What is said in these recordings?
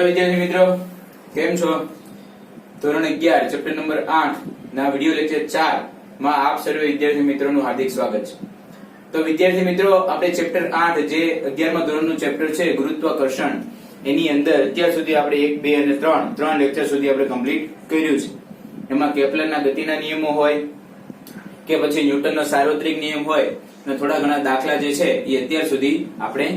વિદ્યાર્થી મિત્રો, કેમ છો? ધોરણ 11 ચેપ્ટર નંબર 8 ના વિડિયો લેક્ચર 4 માં આપ સર્વે વિદ્યાર્થી મિત્રોનું હાર્દિક સ્વાગત છે. તો વિદ્યાર્થી મિત્રો, આપણે ચેપ્ટર 8 જે 11મા ધોરણનું ચેપ્ટર છે ગુરુત્વાકર્ષણ, એની અંદર અત્યાર સુધી આપણે 1, 2 અને 3 લેક્ચર સુધી આપણે કમ્પ્લીટ કર્યું છે. એમાં કેપ્લરના ગતિના નિયમો હોય કે પછી ન્યૂટનનો સાર્વત્રિક નિયમ હોય અને થોડા ઘણા દાખલા જે છે એ અત્યાર સુધી આપણે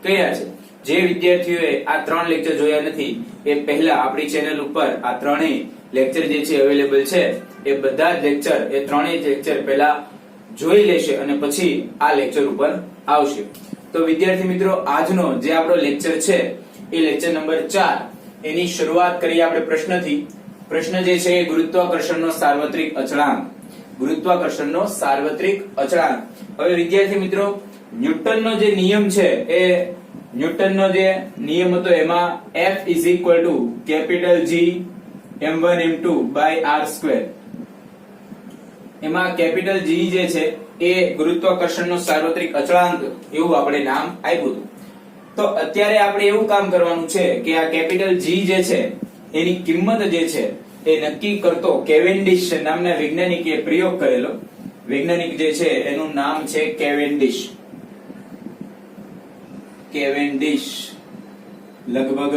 કર્યા છે. જે વિદ્યાર્થીઓએ આ 3 લેક્ચર જોયા નથી એ પહેલા આપણી ચેનલ ઉપર આ ત્રણેય લેક્ચર જે છે અવેલેબલ છે. એ બધા જ લેક્ચર, એ ત્રણેય લેક્ચર પહેલા જોઈ લેશે અને પછી આ લેક્ચર ઉપર આવશે. તો વિદ્યાર્થી મિત્રો, આજનો જે આપણો લેક્ચર છે એ લેક્ચર નંબર 4, એની શરૂઆત કરીએ આપણે પ્રશ્નથી. પ્રશ્ન જે છે એ ગુરુત્વાકર્ષણનો સાર્વત્રિક અચળાંક. ગુરુત્વાકર્ષણનો સાર્વત્રિક અચળાંક. હવે વિદ્યાર્થી મિત્રો, ન્યૂટનનો જે નિયમ છે એ ન્યૂટનનો જે નિયમ હતો એમાં F capital G m1 m2 r². એમાં કેપિટલ G જે છે એ ગુરુત્વાકર્ષણનો સાર્વત્રિક અચળાંક એવું આપણે નામ આપ્યું હતું. તો અત્યારે આપણે એવું કામ કરવાનું છે કે આ કેપિટલ G જે છે એની કિંમત જે છે એ નક્કી કરતો કેવેન્ડિશ નામના વૈજ્ઞાનિકે પ્રયોગ કરેલો. વૈજ્ઞાનિક જે છે એનું નામ છે કેવેન્ડિશ. લગભગ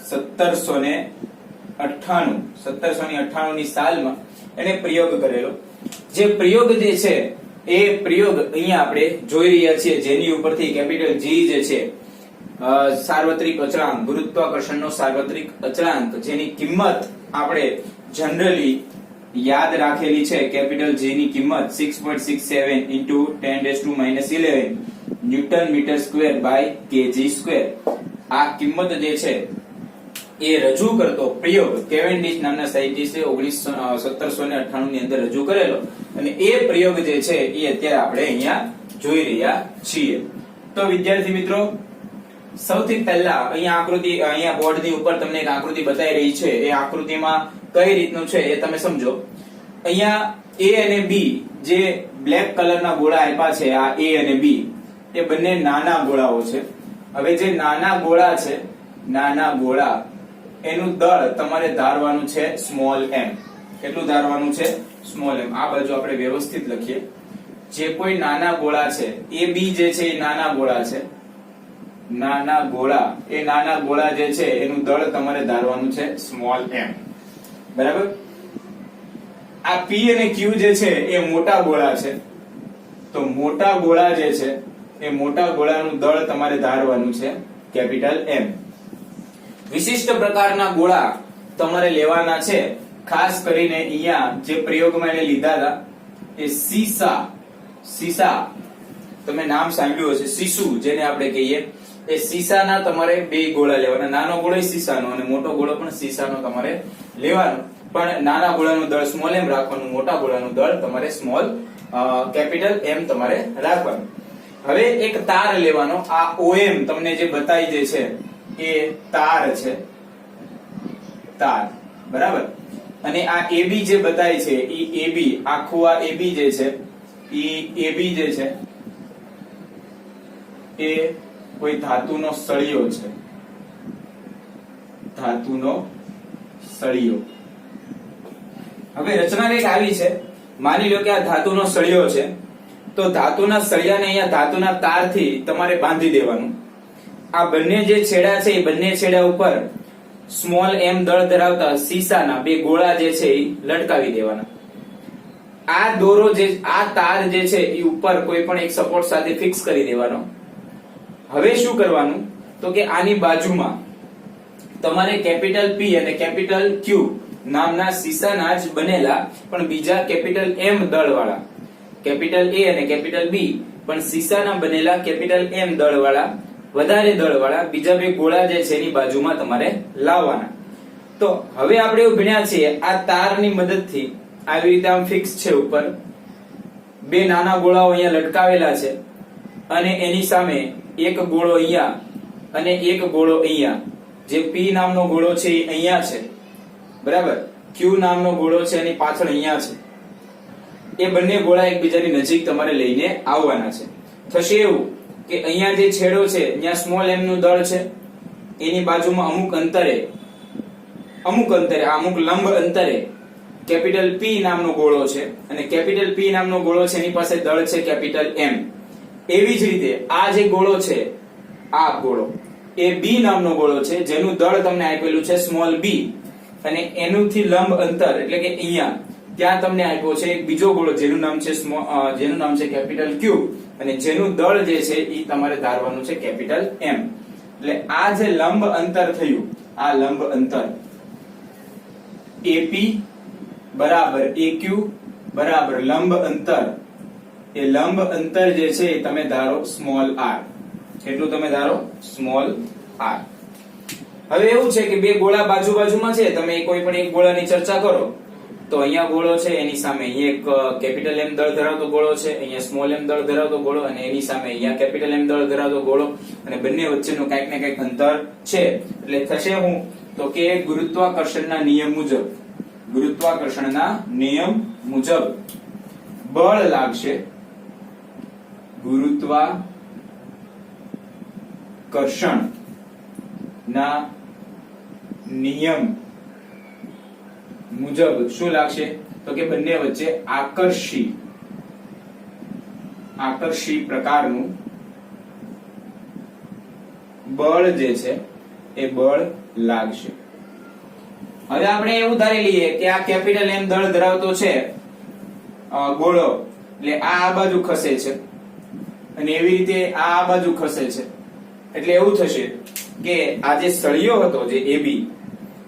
1798 ની સાલમાં એને પ્રયોગ કરેલો. જે પ્રયોગ જે છે એ પ્રયોગ અહીંયા આપણે જોઈ રહ્યા છીએ, જેની ઉપરથી કેપિટલ G જે છે સાર્વત્રિક અચળાંક, ગુરુત્વાકર્ષણનો સાર્વત્રિક અચળાંક, જેની કિંમત આપણે જનરલી યાદ રાખેલી છે. કેપિટલ G ની કિંમત 6.67 into 10⁻11 newton metre square by kg². આ કિંમત જે છે એ રજૂ કરતો પ્રયોગ કેવેન્ડિશ નામના સાયન્ટિસ્ટે 1798 ની અંદર રજૂ કરેલો અને એ પ્રયોગ જે છે એ અત્યારે આપણે અહીંયા જોઈ રહ્યા છીએ. તો વિદ્યાર્થી મિત્રો, સૌથી પહેલા અહીંયા બોર્ડની ઉપર તમને એક આકૃતિ બતાવી રહી છે. એ આકૃતિમાં કઈ રીતનું છે એ તમે સમજો. અહીંયા A અને B જે બ્લેક કલરના ગોળા આપ્યા છે, આ A અને B એ બંને નાના ગોળાઓ છે. હવે જે નાના ગોળા છે, નાના ગોળા એનું દળ તમારે ધારવાનું છે સ્મોલ m. કેટલું ધારવાનું છે? Small m. આ બાજુ આપણે વ્યવસ્થિત લખીએ. જે કોઈ નાના ગોળા છે, AB જે છે એ નાના ગોળા છે. નાના ગોળા જે છે એનું દળ તમારે ધારવાનું છે સ્મોલ m. બરાબર? આ P અને Q જે છે એ મોટા ગોળા છે. તો મોટા ગોળા જે છે એ મોટા ગોળાનું દળ તમારે ધારવાનું છે કેપિટલ M. વિશિષ્ટ પ્રકારના ગોળા તમારે લેવાના છે. ખાસ કરીને અહીંયા જે પ્રયોગમાં એને લીધા હતા એ સીસા, તમે નામ સાંભળ્યું હશે, સીસુ જેને આપણે કહીએ, એ સીસાના તમારે 2 ગોળા લેવાના. નાનો ગોળો સીસાનો અને મોટો ગોળો પણ સીસાનો તમારે લેવાનો. પણ નાના ગોળાનું દળ સ્મોલ m રાખવાનું, મોટા ગોળાનું દળ તમારે સ્મોલ કેપિટલ M તમારે રાખવાનું. હવે એક તાર લેવાનો. આ OM તમને જે બતાવી જે છે એ તાર છે, તાર. બરાબર? અને આ AB જે બતાવી છે એ AB, આખું આ AB જે છે એ AB જે છે એ કોઈ ધાતુનો સળિયો છે. ધાતુનો સળિયો. હવે રચના કંઈક આવી છે. માની લો કે આ ધાતુનો સળિયો છે. તો ધાતુના સળિયાને અહીંયા ધાતુના તારથી તમારે બાંધી દેવાનું. આ બંને જે છેડા છે એ બંને છેડા ઉપર સ્મોલ m દળ ધરાવતા સીસાના 2 ગોળા જે છે એ લટકાવી દેવાના. આ દોરો જે, આ તાર જે છે એ ઉપર કોઈ પણ એક સપોર્ટ સાથે ફિક્સ કરી દેવાનો. હવે શું કરવાનું? તો કે આની બાજુમાં તમારે કેપિટલ P અને કેપિટલ Q નામના સીસાના જ બનેલા પણ બીજા કેપિટલ M દળવાળા, કેપિટલ A અને કેપિટલ B પણ સીસાના બનેલા કેપિટલ M દળવાળા, વધારે દળવાળા બીજા 2 ગોળા જે છે એની બાજુમાં તમારે લાવવાના. તો હવે આપણે એવું ભણ્યા છીએ, આ તારની મદદથી આવી રીતે આમ ફિક્સ છે ઉપર 2 નાના ગોળાઓ અહીંયા લટકાવેલા છે અને એની સામે એક ગોળો અહીંયા અને એક ગોળો અહીંયા. જે P નામનો ગોળો છે એ અહીંયા છે. બરાબર? Q નામનો ગોળો છે એની પાછળ અહીંયા છે. એ બંને ગોળા એકબીજાની નજીક તમારે લઈને આવવાના છે. થશે એવું કે અહીંયા જે છેડો છે ત્યાં સ્મોલ m નું દળ છે એની બાજુમાં અમુક અંતરે અમુક લંબ અંતરે કેપિટલ P નામનો ગોળો છે અને કેપિટલ P નામનો ગોળો છે એની પાસે દળ છે કેપિટલ M. એવી જ રીતે આ જે ગોળો છે આ ગોળો એ B નામનો ગોળો છે જેનું દળ તમને આપેલું છે સ્મોલ b અને એનુંથી લંબ અંતર એટલે કે અહીંયા ત્યાં તમને આપ્યો છે એક બીજો ગોળો જેનું નામ છે કેપિટલ Q અને જેનું દળ જે છે એ તમારે ધારવાનું છે કેપિટલ M. એટલે આ જે લંબ અંતર થયું આ લંબ અંતર AP બરાબર AQ બરાબર લંબ અંતર એ લંબ અંતર જે છે એ તમે ધારો સ્મોલ r. કેટલું તમે ધારો સ્મોલ r. હવે એવું છે કે બે ગોળા બાજુમાં છે તમે કોઈ પણ એક ગોળાની ચર્ચા કરો તો અહીંયા ગોળો છે એની સામે અહીંયા એક કેપિટલ M દળ ધરાવતો ગોળો છે અહીંયા સ્મોલ m દળ ધરાવતો ગોળો અને એની સામે અહીંયા કેપિટલ M દળ ધરાવતો ગોળો અને બંને વચ્ચેનું કંઈક ને કંઈક અંતર છે એટલે થશે હું તો કે ગુરુત્વાકર્ષણના નિયમ મુજબ બળ લાગશે ગુરુત્વાકર્ષણના નિયમ મુજબ શું લાગશે તો કે બંને વચ્ચે આકર્ષી પ્રકારનું બળ જે છે એ બળ લાગશે. હવે આપણે એવું ધારી લઈએ કે આ કેપિટલ M દળ ધરાવતો છે ગોળો એટલે આ બાજુ ખસે છે અને એવી રીતે આ બાજુ ખસે છે એટલે એવું થશે કે આ જે સળિયો હતો જે AB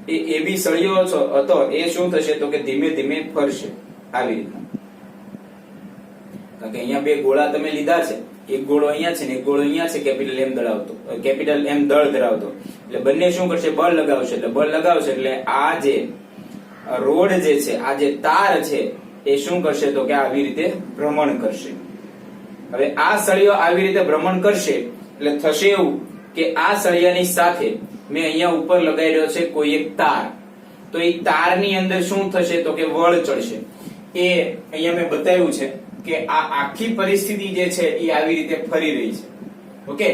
એ AB સળિયો હતો એ શું થશે તો કે ધીમે ધીમે ફરશે આવી રીતના. કારણ કે અહીંયા બે ગોળા તમે લીધા છે એક ગોળો અહીંયા છે ને એક ગોળો અહીંયા છે કેપિટલ M દળ ધરાવતો એટલે બંને શું કરશે બળ લગાવશે એટલે આ જે રોડ જે છે આ જે તાર છે એ શું કરશે તો કે આવી રીતે ભ્રમણ કરશે. હવે આ સળિયો આવી રીતે ભ્રમણ કરશે એટલે થશે એવું કે આ સળિયાની સાથે મેં અહીંયા ઉપર લગાવી રહ્યો છે કોઈ એક તાર તો એ તારની અંદર શું થશે તો કે વળ ચડશે. એ અહીંયા મેં બતાવ્યું છે કે આ આખી પરિસ્થિતિ જે છે એ આવી રીતે ફરી રહી છે. ઓકે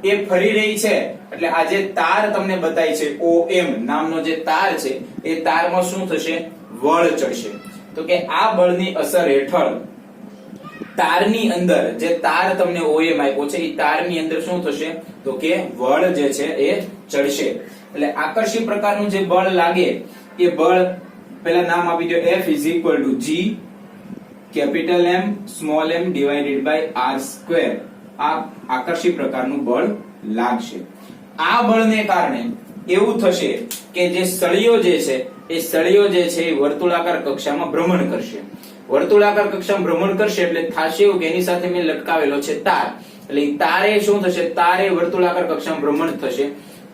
એ ફરી રહી છે એટલે આ જે તાર તમને બતાવી છે OM નામનો જે તાર છે એ તારમાં શું થશે વળ ચડશે. તો કે આ બળની અસર હેઠળ તારની અંદર જે તાર તમને OM આપ્યો છે એ તારની અંદર શું થશે તો કે બળ જે છે એ ચડશે. એટલે આકર્ષી પ્રકારનું જે બળ લાગે એ બળ પહેલા નામ આપી દો F = G capital M small m divided by r². આ આકર્ષી પ્રકારનું બળ લાગશે. આ બળને કારણે એવું થશે કે જે સળિયો જે છે એ સળિયો જે છે એ વર્તુળાકાર કક્ષામાં ભ્રમણ કરશે. વર્તુળાકાર કક્ષામાં ભ્રમણ કરશે એટલે થશે એવું કે એની સાથે મેં લટકાવેલો છે તાર એટલે તારે શું થશે તારે વર્તુળાકાર કક્ષામાં ભ્રમણ થશે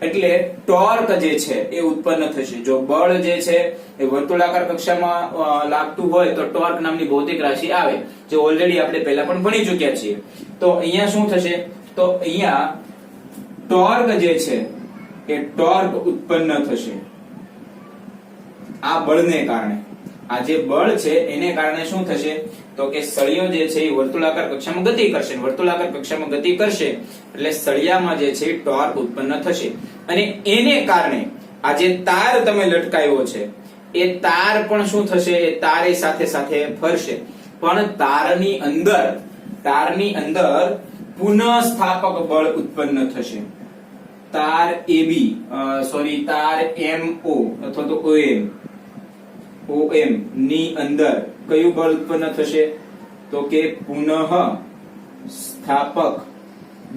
એટલે ટોર્ક જે છે એ ઉત્પન્ન થશે. જો બળ જે છે એ વર્તુળાકાર કક્ષામાં લાગતું હોય તો ટોર્ક નામની ભૌતિક રાશિ આવે જે ઓલરેડી આપણે પહેલા પણ ભણી ચૂક્યા છીએ. તો અહીંયા શું થશે તો અહીંયા ટોર્ક જે છે એ ટોર્ક ઉત્પન્ન થશે આ બળને કારણે. આ જે બળ છે એને કારણે શું થશે તો કે સળિયો જે છે એ વર્તુળાકાર કક્ષામાં ગતિ કરશે. વર્તુળાકાર કક્ષામાં ગતિ કરશે એટલે સળિયામાં જે છે ટોર્ક ઉત્પન્ન થશે અને એને કારણે આ જે તાર તમે લટકાવ્યો છે એ તાર પણ શું થશે એ તાર સાથે સાથે ફરશે પણ તારની અંદર પુનઃસ્થાપક બળ ઉત્પન્ન થશે. તાર AB તાર MO અથવા તો OM ની અંદર કયું બળ ઉત્પન્ન થશે તો કે પુનઃ સ્થાપક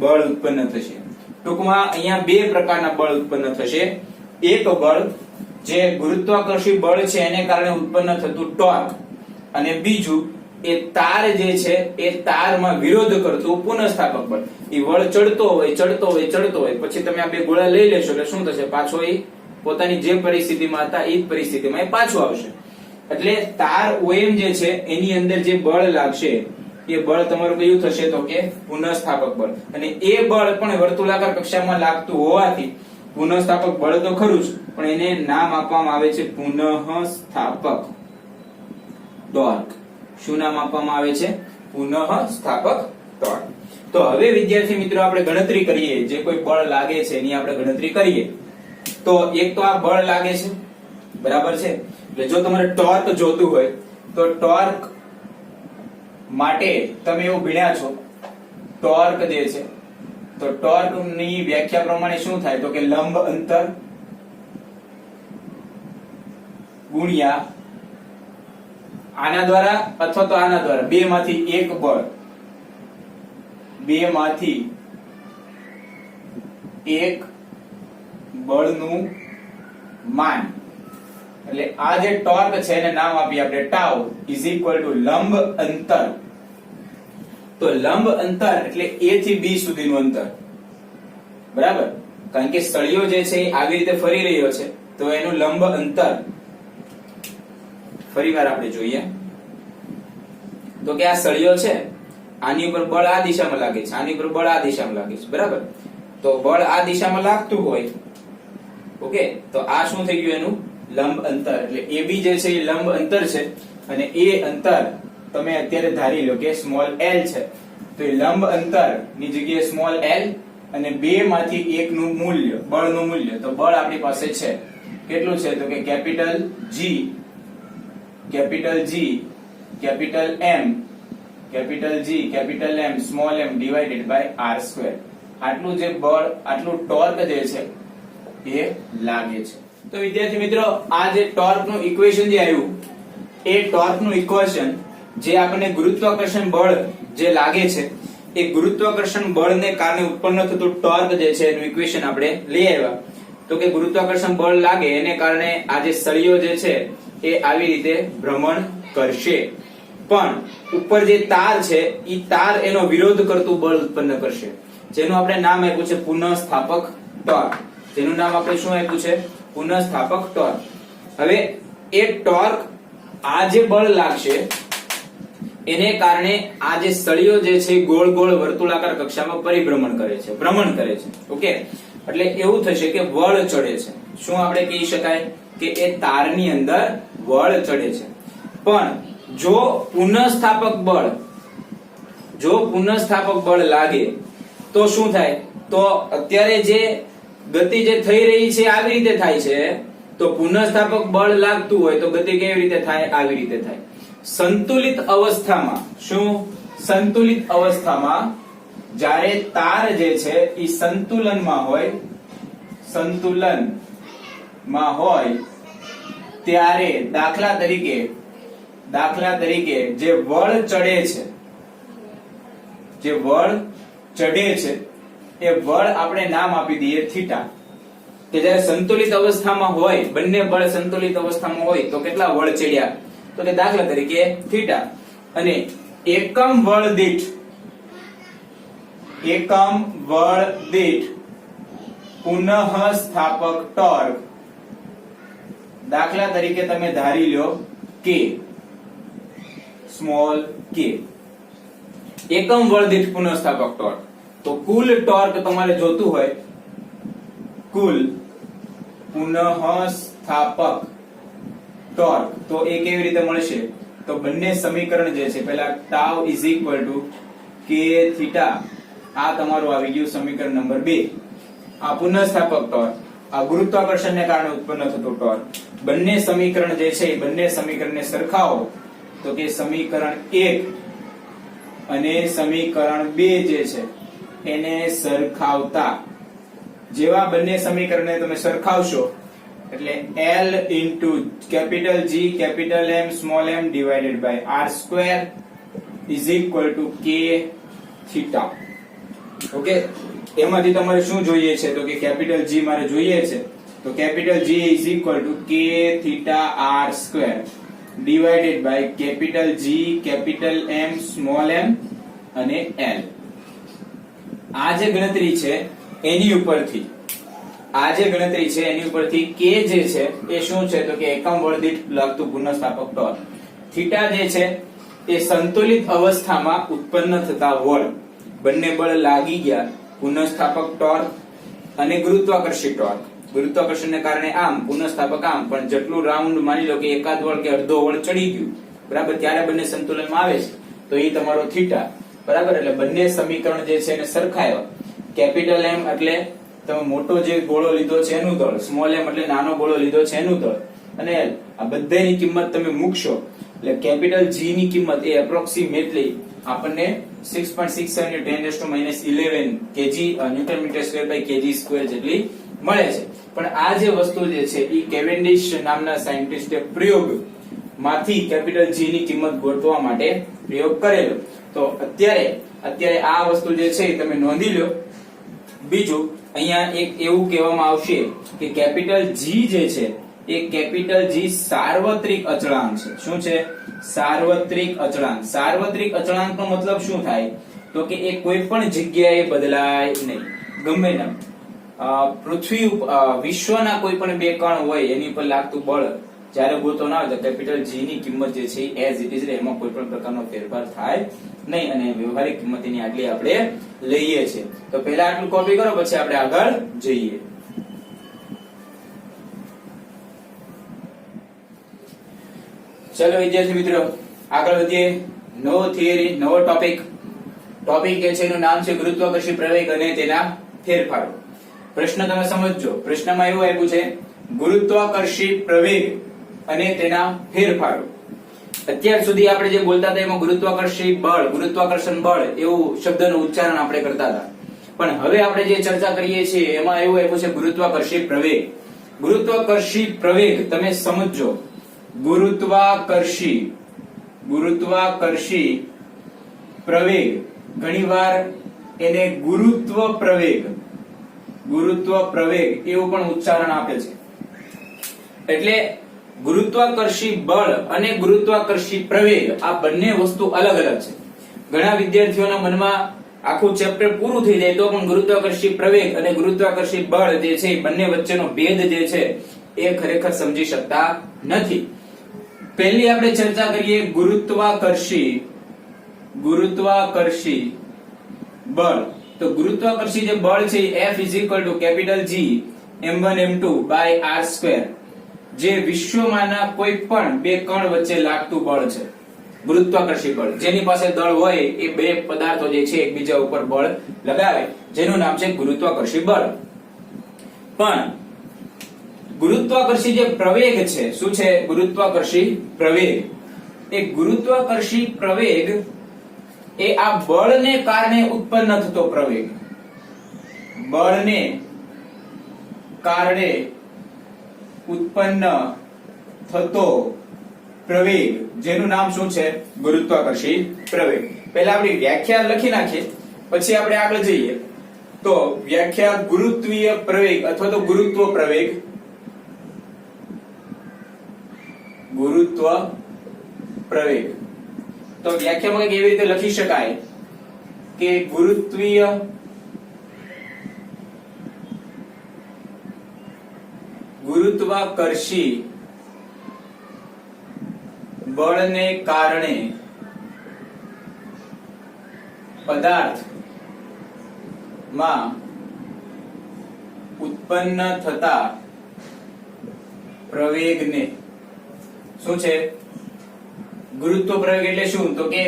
બળ ઉત્પન્ન થશે. ટૂંકમાં અહીંયા બે પ્રકારના બળ ઉત્પન્ન થશે. એક બળ જે ગુરુત્વાકર્ષી બળ છે એને કારણે ઉત્પન્ન થતું ટોર્ક અને બીજું એ તાર જે છે એ તારમાં વિરોધ કરતું પુનઃસ્થાપક બળ. એ બળ ચડતો હોય પછી તમે આ બે ગોળા લઈ લેશો એટલે શું થશે પાછો એ પોતાની જે પરિસ્થિતિમાં હતા એ જ પરિસ્થિતિમાં એ પાછો આવશે. એટલે તાર OM જે છે એની અંદર જે બળ લાગશે એ બળ તમારું કયું થશે તો કે પુનઃસ્થાપક બળ અને એ બળ પણ વર્તુળાકાર કક્ષામાં લાગતું હોવાથી પુનઃસ્થાપક બળ તો ખરું જ પણ એને નામ આપવામાં આવે છે પુનઃસ્થાપક ટોર્ક. શું નામ આપવામાં આવે છે પુનઃસ્થાપક ટોર્ક. તો હવે વિદ્યાર્થી મિત્રો આપણે ગણતરી કરીએ, જે કોઈ બળ લાગે છે એની આપણે ગણતરી કરીએ. તો એક તો આ બળ લાગે છે, બરાબર છે. એટલે જો તમારે ટોર્ક જોતું હોય તો ટોર્ક માટે તમે એવું ભણ્યા છો, ટોર્ક જે છે તો ટોર્ક ની વ્યાખ્યા પ્રમાણે શું થાય તો કે લંબ અંતર ગુણ્યા આના દ્વારા અથવા તો આના દ્વારા બે માંથી એક બળ, બે માંથી એક બળનું માન. એટલે આ જે ટોર્ક છે એને નામ આપીએ આપણે ટાઉ ઇઝ ઇક્વલ ટુ લંબ અંતર. તો લંબ અંતર એટલે A થી B સુધીનું અંતર, બરાબર. કારણ કે સળિયો જે છે એ આવી રીતે ફરી રહ્યો છે તો એનું લંબ અંતર ફરીવાર આપણે જોઈએ તો કે આ સળિયો છે, આની ઉપર બળ આ દિશામાં લાગે છે, આની ઉપર બળ આ દિશામાં લાગે છે, બરાબર. તો બળ આ દિશામાં લાગતું હોય, ઓકે, તો આ શું થઈ ગયું એનું લંબ અંતર. એટલે AB જે છે એ લંબ અંતર છે અને એ અંતર તમે અત્યારે ધારી લો કે સ્મોલ l છે. તો એ લંબ અંતર ની જગ્યાએ સ્મોલ l અને બે માંથી એક નું મૂલ્ય, બળનું મૂલ્ય, તો બળ આપણી પાસે છે કેટલું છે તો કે capital G, capital G, capital M, capital G, capital M, small m divided by r². આટલું જે બળ, આટલું ટોર્ક જે છે એ લાગે છે. તો વિદ્યાર્થી મિત્રો આ જે ટોર્ક નું ઇક્વેશન જે આવ્યું એ ટોર્ક નું ઇક્વેશન જે આપણને ગુરુત્વાકર્ષણ બળ જે લાગે છે એ ગુરુત્વાકર્ષણ બળને કારણે ઉત્પન્ન થતું ટોર્ક જે છે એનું ઇક્વેશન આપણે લઈ આવ્યા. તો કે ગુરુત્વાકર્ષણ બળ લાગે એને કારણે આ જે સળિયો જે છે એ આવી રીતે ભ્રમણ કરશે, પણ ઉપર જે તાર છે એ તાર એનો વિરોધ કરતું બળ ઉત્પન્ન કરશે, જેનું આપણે નામ આપ્યું છે પુનઃસ્થાપક ટોર્ક. જેનું નામ આપણે શું આપ્યું છે પુનઃસ્થાપક ટોર્ક. હવે એ ટોર્ક આ જે બળ લાગશે એને કારણે આ જે સળિયો જે છે ગોળ ગોળ વર્તુળાકાર કક્ષામાં પરિભ્રમણ કરે છે, ભ્રમણ કરે છે, ઓકે. એટલે એવું થશે કે બળ ચડે છે. શું આપણે કહી શકાય કે એ તારની અંદર બળ ચડે છે. પણ જો પુનઃસ્થાપક બળ લાગે તો શું થાય તો અત્યારે જે ગતિ જે થઈ રહી છે આવી રીતે થાય છે, તો પુનઃસ્થાપક બળ લાગતું હોય તો ગતિ કેવી રીતે થાય આવી રીતે થાય. સંતુલિત અવસ્થામાં, શું સંતુલિત અવસ્થામાં જ્યારે તાર જે છે એ સંતુલનમાં હોય ત્યારે દાખલા તરીકે જે બળ ચડે છે એ બળ આપણે નામ આપી દઈએ થીટા. કે જ્યારે સંતુલિત અવસ્થામાં હોય, બંને બળ સંતુલિત અવસ્થામાં હોય તો કેટલા બળ ચડ્યા તો કે દાખલા તરીકે થીટા. અને એકમ બળ દીઠ પુનઃસ્થાપક ટોર્ક દાખલા તરીકે તમે ધારી લો કે સ્મોલ k. એકમ બળ દીઠ પુનઃસ્થાપક ટોર્ક. તો કુલ ટોર્ક તમારે જોતું હોય, કુલ પુનઃસ્થાપક ટોર્ક, તો એ કેવી રીતે મળશે તો બંને સમીકરણ જે છે પહેલા tau is equal two k theta, આ તમારું આવી ગયું સમીકરણ નંબર 2. આ પુનઃસ્થાપક ટોર્ક, આ ગુરુત્વાકર્ષણને કારણે ઉત્પન્ન થતું ટોર્ક. બંને સમીકરણ જે છે એ બંને સમીકરણને સરખાવો તો કે સમીકરણ 1 અને સમીકરણ 2 જે છે એને સરખાવતા જેવા બંને સમીકરણને તમે સરખાવશો એટલે L into capital G capital M small m divided by r square is equal to k theta. Okay, એમાંથી તમારે શું જોઈએ છે તો કે કેપિટલ G મારે જોઈએ છે, તો capital G is equal to k theta r square divided by capital G capital M small m અને L. આ જે ગણતરી છે એની ઉપરથી k જે છે એ શું છે તો કે એકમ બળ દીઠ લાગતું પુનઃસ્થાપક ટોર્ક. થીટા જે છે એ સંતુલિત અવસ્થામાં ઉત્પન્ન થતા બળ, બંને બળ લાગી ગયા, પુનઃસ્થાપક ટોર્ક અને ગુરુત્વાકર્ષી ટોર્ક. ગુરુત્વાકર્ષણને કારણે આમ, પુનઃસ્થાપક આમ, પણ જેટલું રાઉન્ડ માની લો કે એકાદ બળ કે અડધો બળ ચડી ગયું, બરાબર, ત્યારે બંને સંતુલનમાં આવે છે તો એ તમારો થીટા. બરાબર, એટલે બંને સમીકરણ જે છે એને સરખાયો. કેપિટલ M એટલે તમે મોટો જે ગોળો લીધો છે એનું દળ, સ્મોલ m એટલે નાનો ગોળો લીધો છે એનું દળ, અને આ બધાની કિંમત તમે મૂકશો એટલે કેપિટલ G ની કિંમત એ એપ્રોક્સિમેટલી આપણને 6.67 × 10⁻11 kg newton metre square by kg square જેટલી મળે છે. પણ આ જે વસ્તુ જે છે એ કેવેન્ડિશ નામના સાયન્ટિસ્ટે પ્રયોગ માંથી કેપિટલ G ની કિંમત ગોતવા માટે પ્રયોગ કરેલો. તો અત્યારે આ વસ્તુ જે છે તમે નોંધી લો. બીજું અહીંયા એક એવું કહેવામાં આવશે કે કેપિટલ G જે છે એ કેપિટલ G સાર્વત્રિક અચળાંક છે. શું છે? સાર્વત્રિક અચળાંક. સાર્વત્રિક અચળાંક નો મતલબ શું થાય? તો કે એ કોઈ પણ જગ્યાએ બદલાય નહીં. ગમે તેમ પૃથ્વી વિશ્વના કોઈ પણ બે કણ હોય એની પર લાગતું બળ જ્યારે ગોતો ના હોય તો કેપિટલ G ની કિંમત જે છે એઝ ઇટ ઇઝ રહે, એમાં કોઈ પણ પ્રકારનો ફેરફાર થાય નહીં, અને વ્યવહારિક કિંમત એની આટલી આપણે લઈએ છીએ. તો પહેલા આટલું કોપી કરો, પછી આપણે આગળ જઈએ. ચલો વિદ્યાર્થી મિત્રો, આગળ વધીએ. નવો થિયરી, નવો ટોપિક જે છે એનું નામ છે ગુરુત્વાકર્ષી પ્રવેગ અને તેના ફેરફારો. પ્રશ્ન તમે સમજજો. પ્રશ્નમાં એવું આપ્યું છે ગુરુત્વાકર્ષી પ્રવેગ અને તેના ફેરફારો. અત્યાર સુધી આપણે જે બોલતા હતા એમાં ગુરુત્વાકર્ષી બળ, ગુરુત્વાકર્ષણ બળ એવું શબ્દનું ઉચ્ચારણ આપણે કરતા હતા. પણ હવે આપણે જે ચર્ચા કરીએ છીએ એમાં એવું આપ્યું છે ગુરુત્વાકર્ષી પ્રવેગ. ગુરુત્વાકર્ષી પ્રવેગ તમે સમજો. ગુરુત્વાકર્ષી પ્રવેગ, ઘણીવાર એને ગુરુત્વ પ્રવેગ એવું પણ ઉચ્ચારણ આપે છે. એટલે ગુરુત્વાકર્ષી બળ અને ગુરુત્વાકર્ષી પ્રવેગ આ બંને વસ્તુ અલગ અલગ છે. ઘણા વિદ્યાર્થીઓના મનમાં આખું ચેપ્ટર પૂરું થઈ જાય તો પણ ગુરુત્વાકર્ષી પ્રવેગ અને ગુરુત્વાકર્ષી બળ જે છે બંને વચ્ચેનો ભેદ જે છે એ ખરેખર સમજી શકતા નથી. પહેલી આપણે ચર્ચા કરીએ ગુરુત્વાકર્ષી બળ. તો ગુરુત્વાકર્ષી જે બળ છે F capital G m1 m2 by r², જે વિશ્વમાંના કોઈ પણ બે કણ વચ્ચે લાગતું બળ છે. ગુરુત્વાકર્ષી બળ જેની પાસે દળ હોય એ બે પદાર્થો જે છે એકબીજા ઉપર બળ લગાવે, જેનું નામ છે ગુરુત્વાકર્ષી બળ. પણ ગુરુત્વાકર્ષી જે પ્રવેગ છે, શું છે? ગુરુત્વાકર્ષી પ્રવેગ. એ ગુરુત્વાકર્ષી પ્રવેગ એ આ બળને કારણે ઉત્પન્ન થતો પ્રવેગ. બળને કારણે ઉત્પન્ન થતો પ્રવેગ, જેનું નામ શું છે? ગુરુત્વાકર્ષી પ્રવેગ. પહેલા આપણી વ્યાખ્યા લખી નાખીએ, પછી આપણે આગળ જઈએ. તો વ્યાખ્યા ગુરુત્વીય પ્રવેગ અથવા તો ગુરુત્વ પ્રવેગ. ગુરુત્વ પ્રવેગ તો વ્યાખ્યામાં કેવી રીતે લખી શકાય કે ગુરુત્વાકર્ષી બળને કારણે પદાર્થમાં ઉત્પન્ન થતા પ્રવેગને શું છે? ગુરુત્વ પ્રવેગ એટલે શું? તો કે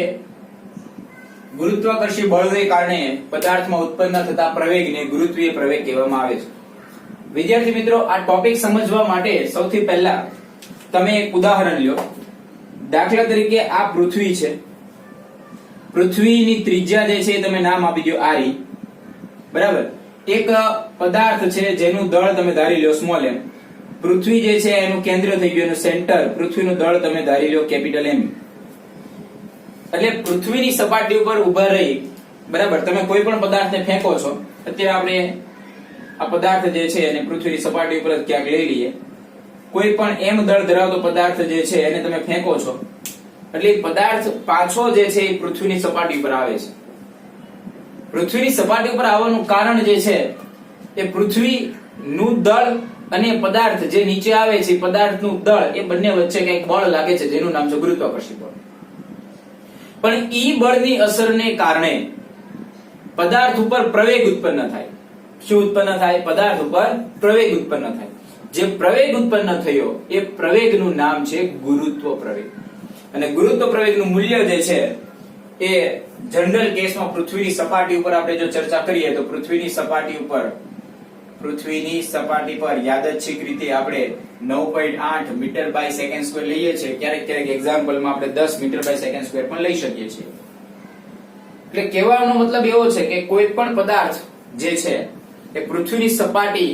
ગુરુત્વાકર્ષી બળને કારણે પદાર્થમાં ઉત્પન્ન થતા પ્રવેગને ગુરુત્વીય પ્રવેગ કહેવામાં આવે છે. વિદ્યાર્થી મિત્રો, આ ટોપિક સમજવા માટે સૌથી પહેલા તમે એક ઉદાહરણ લ્યો. દાખલા તરીકે આ પૃથ્વી છે. પૃથ્વીની ત્રિજ્યા જે છે તમે નામ આપી દો r, બરાબર. એક પદાર્થ છે જેનું દળ તમે ધારી લો સ્મોલ m. પૃથ્વી જે છે એનું કેન્દ્ર થઈ ગયું, એનું સેન્ટર, પૃથ્વીનું દળ તમે ધારી લો કેપિટલ M. એટલે પૃથ્વીની સપાટી ઉપર ઉભા રહી, બરાબર, તમે કોઈ પણ પદાર્થને ફેંકો છો. અત્યારે આપણે આ પદાર્થ જે છે એને પૃથ્વીની સપાટી ઉપર ક્યાંક લઈ લઈએ. કોઈ પણ m દળ ધરાવતો પદાર્થ જે છે એને તમે ફેંકો છો, એટલે પદાર્થ પાછો જે છે એ પૃથ્વીની સપાટી ઉપર આવે છે. પૃથ્વીની સપાટી ઉપર આવવાનું કારણ જે છે એ પૃથ્વીનું દળ અને પદાર્થ જે નીચે આવે છે પદાર્થનું દળ એ બંને વચ્ચે કંઈક બળ લાગે છે જેનું નામ છે ગુરુત્વાકર્ષી બળ. પણ ઈ બળની અસરને કારણે પદાર્થ ઉપર પ્રવેગ ઉત્પન્ન થાય. શું ઉત્પન્ન થાય? પદાર્થ ઉપર પ્રવેગ ઉત્પન્ન થાય. જે પ્રવેગ ઉત્પન્ન થયો એ પ્રવેગનું નામ છે ગુરુત્વ પ્રવેગ. અને ગુરુત્વ પ્રવેગનું મૂલ્ય જે છે એ જનરલ કેસમાં પૃથ્વીની સપાટી ઉપર આપણે જો ચર્ચા કરીએ તો પૃથ્વીની સપાટી પર યાદચ્છિક રીતે આપણે 9.8 મીટર બાય સેકન્ડ સ્ક્વેર લઈએ છીએ. ક્યારેક એક્ઝામ્પલમાં આપણે 10 મીટર બાય સેકન્ડ સ્ક્વેર પણ લઈ શકીએ છીએ. એટલે કહેવાનો મતલબ એવો છે કે કોઈ પણ પદાર્થ જે છે એ પૃથ્વીની સપાટી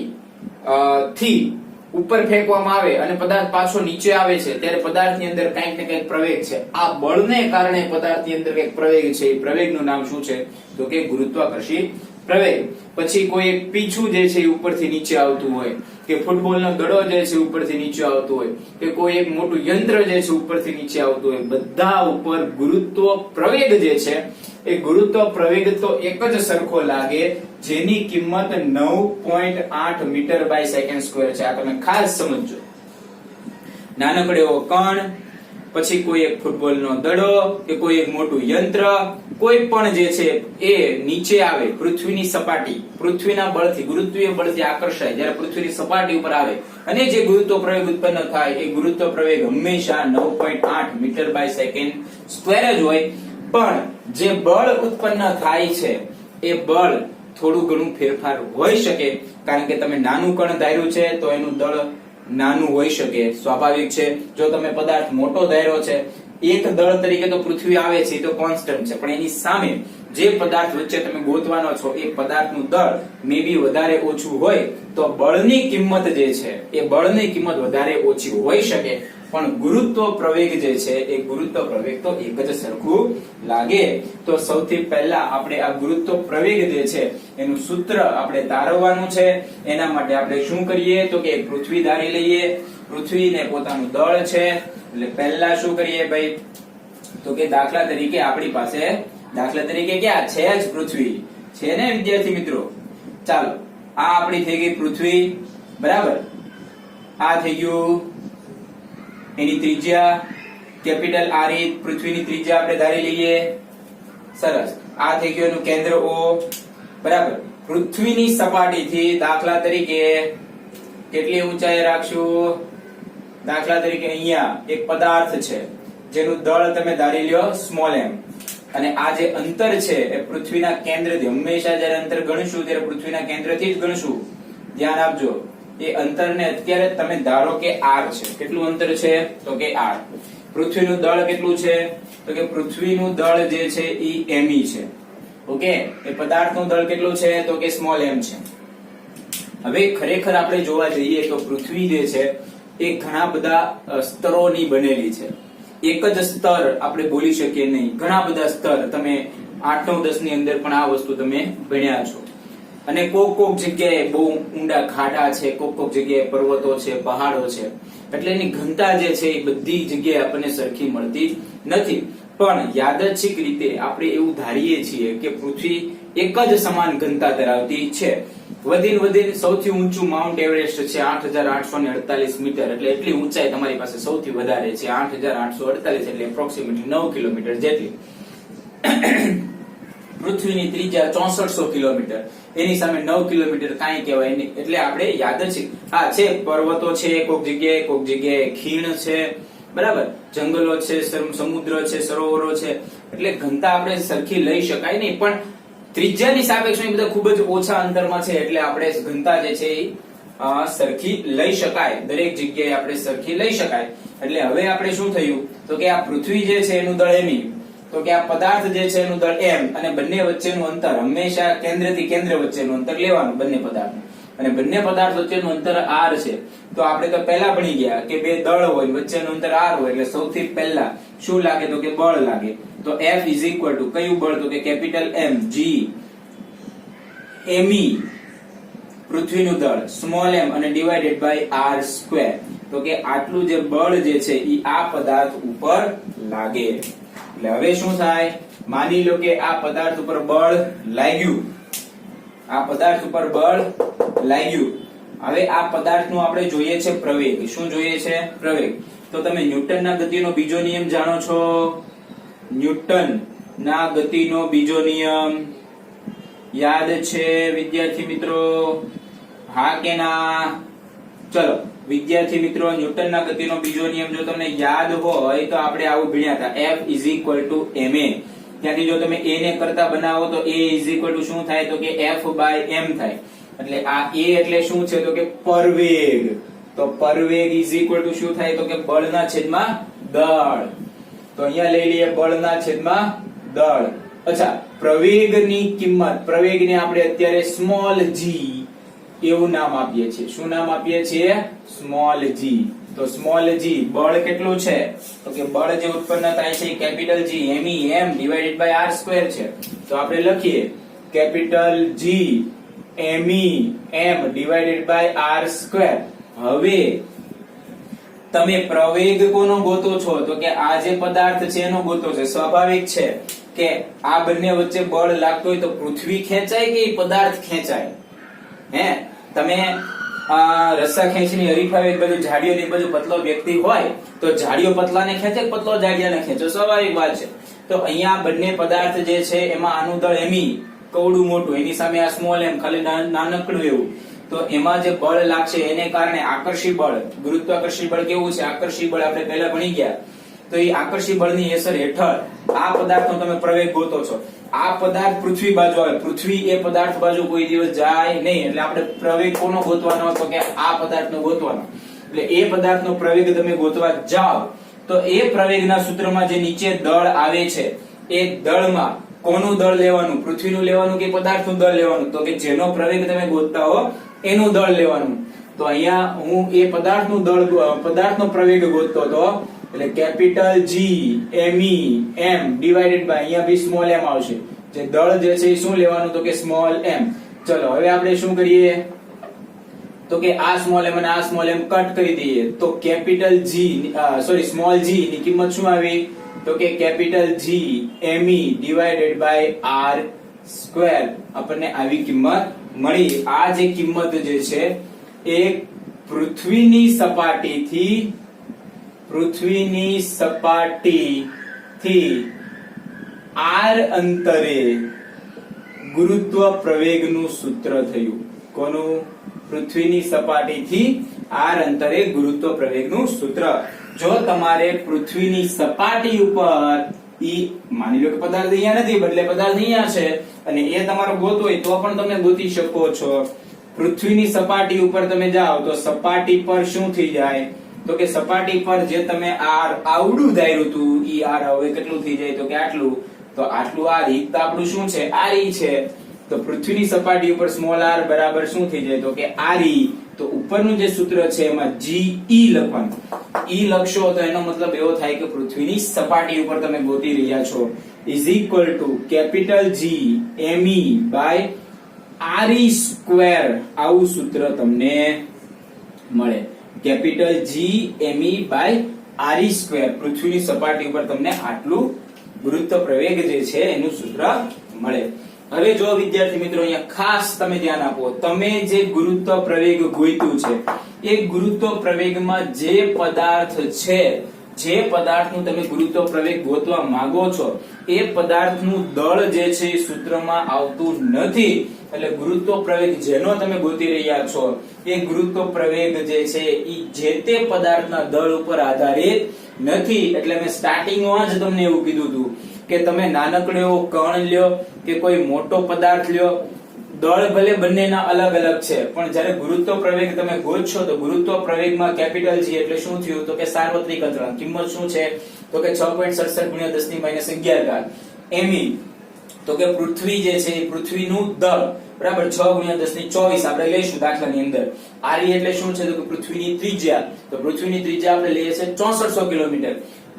થી ઉપર ફેંકવામાં આવે અને પદાર્થ પાછો નીચે આવે છે ત્યારે પદાર્થની અંદર કંઈક ને કંઈક પ્રવેગ છે. આ બળને કારણે પદાર્થની અંદર કંઈક પ્રવેગ છે. એ પ્રવેગનું નામ શું છે તો કે ગુરુત્વાકર્ષી પ્રવેગ. પછી કોઈ એક પીછું જે છે એ ઉપરથી નીચે આવતું હોય, કે ફૂટબોલનો દડો જે છે ઉપરથી નીચે આવતો હોય, કે કોઈ એક મોટું યંત્ર જે છે ઉપરથી નીચે આવતું હોય, બધા ઉપર ગુરુત્વ પ્રવેગ જે છે એ ગુરુત્વ પ્રવેગ તો એક જ સરખો લાગે, જેની કિંમત 9.8 મીટર બાય સેકન્ડ સ્ક્વેર છે. આ તમે ખાસ સમજજો. નાનકડો એવો કણ, પછી કોઈ એક ફૂટબોલનો દડો, કે કોઈ એક મોટું યંત્ર, કોઈ પણ જે છે એ નીચે આવે પૃથ્વીની સપાટી, પૃથ્વીના બળથી, ગુરુત્વીય બળથી આકર્ષાય જ્યારે પૃથ્વીની સપાટી ઉપર આવે અને જે ગુરુત્વ પ્રવેગ ઉત્પન્ન થાય એ ગુરુત્વ પ્રવેગ હંમેશા 9.8 મીટર બાય સેકન્ડ સ્ક્વેર જ હોય. પણ જે બળ ઉત્પન્ન થાય છે એ બળ થોડું ઘણું ફેરફાર હોઈ શકે, કારણ કે તમે નાનું કણ ધાર્યું છે તો એનું દળ નાનું હોઈ શકે, સ્વાભાવિક છે. જો તમે પદાર્થ મોટો ધાર્યો છે, એક દળ તરીકે તો પૃથ્વી આવે છે તો કોન્સ્ટન્ટ છે, પણ એની સામે જે પદાર્થ વચ્ચે તમે ગોતવાનો છો એ પદાર્થનું દળ મે બી વધારે ઓછું હોય તો બળની કિંમત જે છે એ બળની કિંમત વધારે ઓછી હોઈ શકે, પણ ગુરુત્વ પ્રવેગ જે છે એ ગુરુત્વ પ્રવેગ તો એક જ સરખું લાગે. તો સૌથી પહેલા આપણે આ ગુરુત્વ પ્રવેગ જે છે એનું સૂત્ર આપણે તારવવાનું છે. એના માટે આપણે શું કરીએ તો કે પૃથ્વી ધારી લઈએ. પૃથ્વીને પોતાનું દળ છે, એટલે પહેલા શું કરીએ ભાઈ તો કે દાખલા તરીકે આપણી પાસે ક્યાં છે જ પૃથ્વી છે ને વિદ્યાર્થી મિત્રો. ચાલો, આ આપણી થઈ ગઈ પૃથ્વી, બરાબર. આ થઈ ગયું એની ત્રિજ્યા, કેપિટલ R પૃથ્વીની ત્રિજ્યા આપણે ધારી લઈએ. સરસ. આ થઈ ગયું એનું કેન્દ્ર O, બરાબર. પૃથ્વીની સપાટીથી દાખલા તરીકે કેટલી ઊંચાઈ રાખશું? દાખલા તરીકે અહીંયા એક પદાર્થ છે જેનું દળ તમે ધારી લ્યો સ્મોલ m, અને આ જે અંતર છે એ પૃથ્વીના કેન્દ્રથી, હંમેશા જ્યારે અંતર ગણશું ત્યારે પૃથ્વીના કેન્દ્રથી જ ગણશું, ધ્યાન આપજો. એ અંતરને અત્યારે તમે ધારો કે r છે. કેટલું અંતર છે તો કે r. પૃથ્વીનું દળ કેટલું છે તો કે પૃથ્વીનું દળ જે છે એ me છે. ઓકે, એ પદાર્થનું દળ કેટલું છે તો કે સ્મોલ m છે. હવે ખરેખર આપણે જોવા જઈએ તો પૃથ્વી જે છે એ ઘણા બધા સ્તરોની બનેલી છે. એક જ સ્તર આપણે બોલી શકીએ નહીં, ઘણા બધા સ્તર. તમે 8, 9, 10 ની અંદર પણ આ વસ્તુ તમે ભણ્યા છો. અને કોક જગ્યાએ બહુ ઊંડા ખાડા છે, કોક જગ્યાએ પર્વતો છે, પહાડો છે, એટલે એની ઘનતા જે છે એ બધી જગ્યાએ આપણને સરખી મળતી નથી. પણ યાદચ્છિક રીતે આપણે એવું ધારીએ છીએ કે પૃથ્વી એક જ સમાન ઘનતા ધરાવતી છે. વધીને સૌથી ઊંચું માઉન્ટ એવરેસ્ટ છે 8848 મીટર, એટલે એટલી ઊંચાઈ તમારી પાસે સૌથી વધારે છે 8848, એટલે એપ્રોક્સિમેટલી 9 કિલોમીટર જેટલી. પૃથ્વીની ત્રિજ્યા 6400 કિલોમીટર, એની સામે 9 કિલોમીટર કાંઈ કહેવાય નહીં. એટલે આપણે યાદચ્છિક, હા છે પર્વતો છે, કોક જગ્યાએ ખીણ છે, બરાબર, જંગલો છે, સમુદ્ર છે, સરોવરો છે, એટલે ઘનતા આપણે સરખી લઈ શકાય નહીં. પણ ત્રિજ્યાની સાપેક્ષમાં બધા ખૂબ જ ઓછા અંતરમાં છે, એટલે આપણે ઘનતા જે છે એ સરખી લઈ શકાય, દરેક જગ્યાએ આપણે સરખી લઈ શકાય. એટલે હવે આપણે શું થયું તો કે આ પૃથ્વી જે છે એનું દળ me, તો કે આ પદાર્થ જે છે એનું દળ m, અને બંને વચ્ચેનું અંતર હંમેશા કેન્દ્રથી કેન્દ્ર વચ્ચેનું અંતર લેવાનું બંને પદાર્થનું, અને બંને પદાર્થ વચ્ચેનું અંતર r છે. તો આપણે તો પહેલા ભણી ગયા કે બે દળ હોય વચ્ચેનું અંતર r હોય, એટલે સૌથી પહેલા શું લાગે તો કે બળ લાગે. તો F ઇઝ ઇક્વલ ટુ કયું બળ તો કે કેપિટલ M G me પૃથ્વીનું દળ સ્મોલ m અને ડિવાઇડેડ બાય r સ્ક્વેર. તો કે આટલું જે બળ જે છે એ આ પદાર્થ ઉપર લાગે. એટલે હવે શું થાય, માની લો કે આ પદાર્થ ઉપર બળ લાગ્યું, હવે આ પદાર્થનું આપણે જોઈએ છે પ્રવેગ. શું જોઈએ છે? પ્રવેગ. તો તમે ન્યૂટનના ગતિનો બીજો નિયમ જાણો છો? ન્યૂટનના ગતિનો બીજો નિયમ યાદ છે વિદ્યાર્થી મિત્રો? હા કે ના? ચલો વિદ્યાર્થી મિત્રો, ન્યૂટનના ગતિનો બીજો નિયમ જો તમને યાદ હોય તો આપણે આવું ભણ્યા હતા, F is equal two ma. ત્યાંથી જો તમે a ને કરતા બનાવો તો a ઇઝ ઇક્વલ ટુ શું થાય તો કે f બાય m થાય. એટલે આ a એટલે શું છે તો કે પરવેગ. તો પરવેગ ઇઝ ઇક્વલ ટુ શું થાય તો કે બળના છેદમાં દળ. તો અહીંયા લઈ લઈએ બળના છેદમાં દળ. અચ્છા, પ્રવેગની કિંમત, પ્રવેગને આપણે અત્યારે સ્મોલ g એવું નામ આપીએ છીએ. શું નામ આપીએ છીએ? Small g. તો સ્મોલ g બળ કેટલું છે તો કે બળ જે ઉત્પન્ન થાય છે capital G m divided by r square છે. તો આપણે લખીએ capital G m divided by r square. હવે તમે પ્રવેગ કોનો ગોતો છો તો કે આ જે પદાર્થ છે એનો ગોતો છે. સ્વાભાવિક છે કે આ બંને વચ્ચે બળ લાગતું હોય તો પૃથ્વી ખેંચાય કે પદાર્થ ખેંચાય? હે, તમે રસ્સા ખેંચીની હરીફાઈ એક બાજુ જાડીઓ ની બાજુ પતલો વ્યક્તિ હોય તો જાડીઓ પતલાને ખેંચે કે પતલો જાડિયાને ખેંચે? સ્વાભાવિક વાત છે. તો અહીંયા બંને પદાર્થ જે છે એમાં આનું દળ એમી કવડું મોટું, એની સામે આ સ્મોલ એમ ખાલી નાનકડું એવું. તો એમાં જે બળ લાગશે એને કારણે આકર્ષી બળ, ગુરુત્વાકર્ષી બળ કેવું છે? આકર્ષી બળ આપણે પહેલા ભણી ગયા. તો એ આકર્ષી બળની અસર હેઠળ આ પદાર્થનો તમે પ્રવેગ ગોતો છો. આ પદાર્થ પૃથ્વી બાજુ આવે, પૃથ્વી એ પદાર્થ બાજુ કોઈ દિવસ જાય નહીં. એટલે આપણે પ્રવેગ કોનો ગોતવાનો હતો કે આ પદાર્થનો ગોતવાનો. એટલે એ પદાર્થનો પ્રવેગ તમે ગોતવા જાઓ તો એ પ્રવેગના સૂત્રમાં જે નીચે દળ આવે છે એ દળમાં કોનું દળ લેવાનું? પૃથ્વીનું લેવાનું કે પદાર્થનું દળ લેવાનું? તો કે જેનો પ્રવેગ તમે ગોતતા હો એનું દળ લેવાનું. તો અહીંયા હું એ પદાર્થનું દળ, પદાર્થનો પ્રવેગ ગોતતો હતો. એટલે capital G m divided by અહીંયા બી સ્મોલ m આવશે. જે દળ જે છે એ શું લેવાનું તો કે સ્મોલ m. ચલો હવે આપણે શું કરીએ તો કે આ સ્મોલ m અને આ સ્મોલ m કટ કરી દઈએ. તો કેપિટલ સ્મોલ g ની કિંમત શું આવી તો કે capital G m divided by r square. આપણને આવી કિંમત મળી. આ જે કિંમત જે છે એ પૃથ્વીની સપાટીથી r અંતરે ગુરુત્વ પ્રવેગનું સૂત્ર થયું. કોનું? પૃથ્વીની સપાટીથી r અંતરે ગુરુત્વ પ્રવેગનું સૂત્ર. જો તમારે પૃથ્વીની સપાટી ઉપર માની લો કે પદાર્થ અહીંયા નથી, બદલે પદાર્થ અહીંયા છે અને એ તમારો ગોતવો હોય તો પણ તમે ગોતી શકો છો. પૃથ્વીની સપાટી ઉપર તમે જાઓ તો સપાટી પર શું થઈ જાય તો કે સપાટી પર જે તમે આવડું ધાર્યું હતું ઈ r હવે કેટલું થઈ જાય તો કે આટલું. તો આટલું r તો આપણું શું છે? r છે. તો પૃથ્વીની સપાટી ઉપર સ્મોલ r બરાબર શું થઈ જાય તો કે r. તો ઉપરનું જે સૂત્ર છે એમાં Ge લખવાનું. ઈ લખશો તો એનો મતલબ એવો થાય કે પૃથ્વીની સપાટી ઉપર તમે ગોતી રહ્યા છો. Is equal to capital G me by re square. આવું સૂત્ર તમને મળે. Capital G me by re square. પૃથ્વીની સપાટી ઉપર તમને આટલું ગુરુત્વ પ્રવેગ જે છે એનું સૂત્ર મળે. હવે જો વિદ્યાર્થી મિત્રો અહીંયા ખાસ તમે ધ્યાન આપો, તમે જે ગુરુત્વ પ્રવેગ ગોત્યું છે એ ગુરુત્વ પ્રવેગમાં જે પદાર્થ છે, જે પદાર્થનું તમે ગુરુત્વ પ્રવેગ ગોતવા માંગો છો એ પદાર્થનું દળ જે છે એ સૂત્રમાં આવતું નથી. એટલે ગુરુત્વ પ્રવેગ જેનો તમે ગોતી રહ્યા છો એ ગુરુત્વ પ્રવેગ જે છે એ જે તે પદાર્થના દળ ઉપર આધારિત નથી. એટલે મેં સ્ટાર્ટિંગમાં જ તમને એવું કીધું હતું કે તમે નાનકડો એવો કણ લ્યો કે કોઈ મોટો પદાર્થ લ્યો, દળ ભલે બંનેના અલગ અલગ છે પણ જ્યારે ગુરુત્વ પ્રવેગ તમે ગોતશો તો ગુરુત્વ પ્રવેગમાં કેપિટલ G એટલે શું થયું તો કે સાર્વત્રિક અંતરાલ. કિંમત શું છે તો કે 6.67 × 10⁻11 me. તો કે પૃથ્વી જે છે એ પૃથ્વીનું દળ બરાબર 6 × 10⁻24 આપણે લઈશું દાખલાની અંદર. r એટલે શું છે તો કે પૃથ્વીની ત્રિજ્યા. તો પૃથ્વીની ત્રિજ્યા આપણે લઈએ છીએ 6400 કિલોમીટર.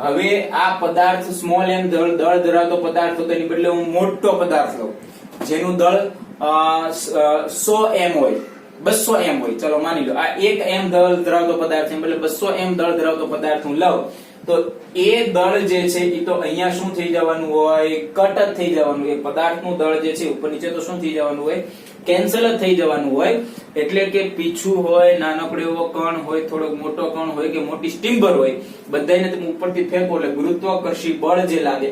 હવે આ પદાર્થ સ્મોલ m દળ ધરાવતો પદાર્થ હતો એની બદલે હું મોટો પદાર્થ લઉં જેનું દળ 100 m હોય, 200 m હોય. ચલો માની લો આ 1 m દળ ધરાવતો પદાર્થ છે, બદલે 200 m દળ ધરાવતો પદાર્થ હું લઉં તો એ દળ જે છે એ તો અહીંયા શું થઈ જવાનું હોય? કટ જ થઈ જવાનું. એ પદાર્થનું દળ જે છે ઉપર નીચે તો શું થઈ જવાનું હોય? કેન્સલ જ થઈ જવાનું હોય. એટલે કે પીછું હોય, નાનકડો એવો કણ હોય, થોડોક મોટો કણ હોય કે મોટી સ્ટીમ્બર હોય, બધાને તમે ઉપરથી ફેંકો એટલે ગુરુત્વાકર્ષી બળ જે લાગે,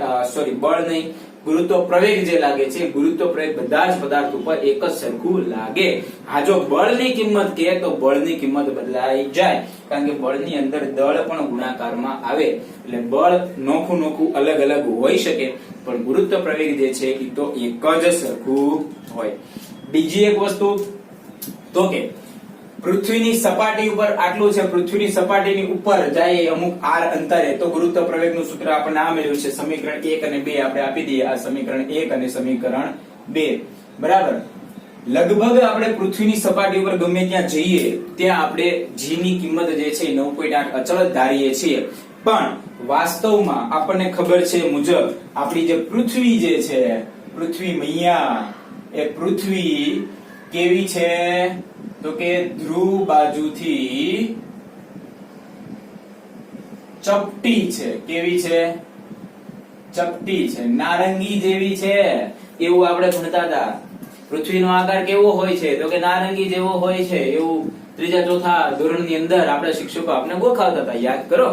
બળ નહીં, ગુરુત્વ પ્રવેગ જે લાગે છે ગુરુત્વ પ્રવેગ બધા જ પદાર્થ ઉપર એક જ સરખું લાગે. આ જો બળની કિંમત કે તો બળની કિંમત બદલાઈ જાય, કારણ કે બળની અંદર દળ પણ ગુણાકારમાં આવે, એટલે બળ નોખું નોખું અલગ અલગ હોઈ શકે, પણ ગુરુત્વ પ્રવેગ જે છે એ તો એક જ સરખું હોય. બીજી એક વસ્તુ તો કે પૃથ્વીની સપાટી ઉપર આટલું છે, પૃથ્વીની સપાટીની ઉપર જાય અમુક r અંતરે તો ગુરુત્વ પ્રવેગનું સૂત્ર આપણને આ મળ્યું છે. સમીકરણ 1 અને 2 આપણે આપી દઈએ. આ સમીકરણ 1 અને સમીકરણ 2 બરાબર. લગભગ આપણે પૃથ્વીની સપાટી ઉપર ગમે ત્યાં જઈએ ત્યાં આપણે g ની કિંમત જે છે 9.8 અચળ જ ધારીએ છીએ, પણ વાસ્તવમાં આપણને ખબર છે મુજબ આપણી જે પૃથ્વી જે છે, પૃથ્વી મૈયા, એ પૃથ્વી કેવી છે તો કે ધ્રુવ બાજુથી ચપટી છે. કેવી છે? ચપટી છે, નારંગી જેવી છે, એવું આપણે ભણતા હતા. પૃથ્વીનો આકાર કેવો હોય છે તો કે નારંગી જેવો હોય છે, એવું ત્રીજા ચોથા ધોરણની અંદર આપણા શિક્ષકો આપણે ગોખાવતા હતા, યાદ કરો.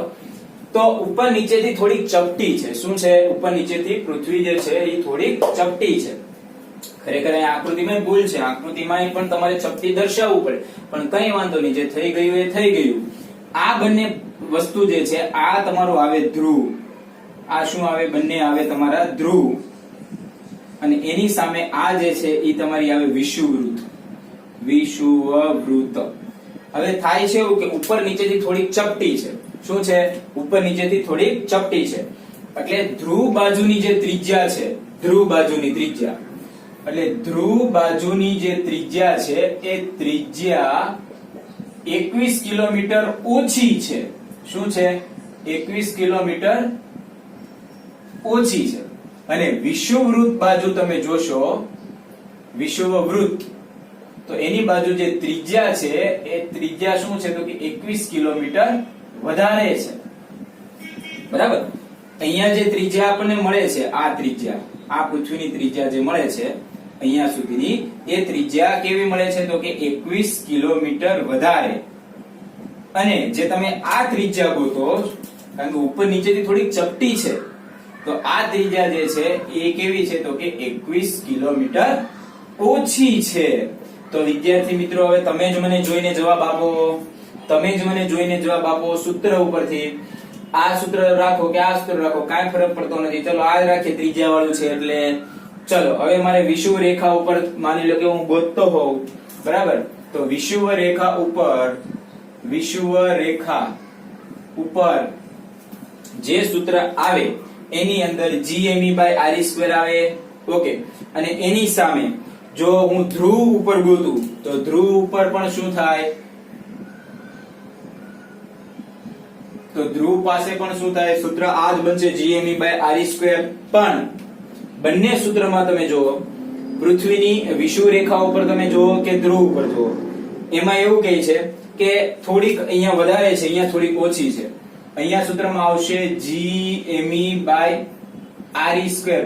તો ઉપર નીચેથી થોડીક ચપટી છે. શું છે? ઉપર નીચેથી પૃથ્વી જે છે એ થોડીક ચપટી છે. ખરેખર આ આકૃતિમાં ભૂલ છે, આકૃતિમાં પણ તમારે ચપટી દર્શાવવું પડે, પણ કઈ વાંધો નહીં, જે થઈ ગયું એ થઈ ગયું. આ બંને વસ્તુ જે છે, આ તમારું આવે ધ્રુવ, આ શું આવે? બંને આવે તમારા ધ્રુવ, અને એની સામે આ જે છે એ તમારી આવે વિષુવવૃત્ત. વિષુવવૃત્ત. હવે થાય છે એવું કે ઉપર નીચેથી થોડીક ચપટી છે. શું છે? ઉપર નીચેથી થોડીક ચપટી છે, એટલે ધ્રુવ બાજુની જે ત્રિજ્યા છે, ધ્રુવ બાજુની ત્રિજ્યા, એટલે ધ્રુવ બાજુની જે ત્રિજ્યા છે એ ત્રિજ્યા 21 કિલોમીટર ઓછી છે. શું છે? 21 કિલોમીટર ઓછી છે. અને વિષુવવૃત્ત બાજુ તમે જોશો, વિષુવવૃત્ત, તો એની બાજુ જે ત્રિજ્યા છે એ ત્રિજ્યા શું છે તો કે 21 કિલોમીટર વધારે છે. બરાબર. અહીંયા જે ત્રિજ્યા આપણને મળે છે, આ ત્રિજ્યા, આ પૃથ્વીની ત્રિજ્યા જે મળે છે અહીંયા સુધીની, એ ત્રિજ્યા કેવી મળે છે તો કે 21 કિલોમીટર વધારે. અને જે તમે આ ત્રિજ્યા ગોતો, કારણ કે ઉપર નીચેથી થોડીક ચપટી છે, તો આ ત્રિજ્યા જે છે એ કેવી છે તો કે 21 કિલોમીટર ઓછી છે. તો વિદ્યાર્થી મિત્રો, હવે તમે જ મને જોઈને જવાબ આપો, તમે જ મને જોઈને જવાબ આપો. સૂત્ર ઉપરથી આ સૂત્ર રાખો કે આ સૂત્ર રાખો, કાંઈ ફરક પડતો નથી. ચલો આ જ રાખીએ, ત્રિજ્યા વાળું છે એટલે. ચલો હવે મારે વિષુવ રેખા ઉપર માની લો કે હું ગોતતો હોઉં, બરાબર, તો વિષુવ રેખા ઉપર, વિષુવ રેખા ઉપર જે સૂત્ર આવે એની અંદર GME/RE² આવે. ઓકે. અને એની સામે જો હું ધ્રુવ ઉપર ગોતું તો ધ્રુવ ઉપર પણ શું થાય? તો ધ્રુવ પાસે પણ શું થાય? સૂત્ર આ જ બનશે, GME/RE². પણ બંને સૂત્રમાં તમે જુઓ, પૃથ્વીની વિષુવ રેખા ઉપર તમે જુઓ કે ધ્રુવ ઉપર જુઓ, એમાં એવું કહે છે કે થોડીક અહીંયા વધારે છે, અહીંયા થોડીક ઓછી છે. અહીંયા સૂત્રમાં આવશે GME/RE²,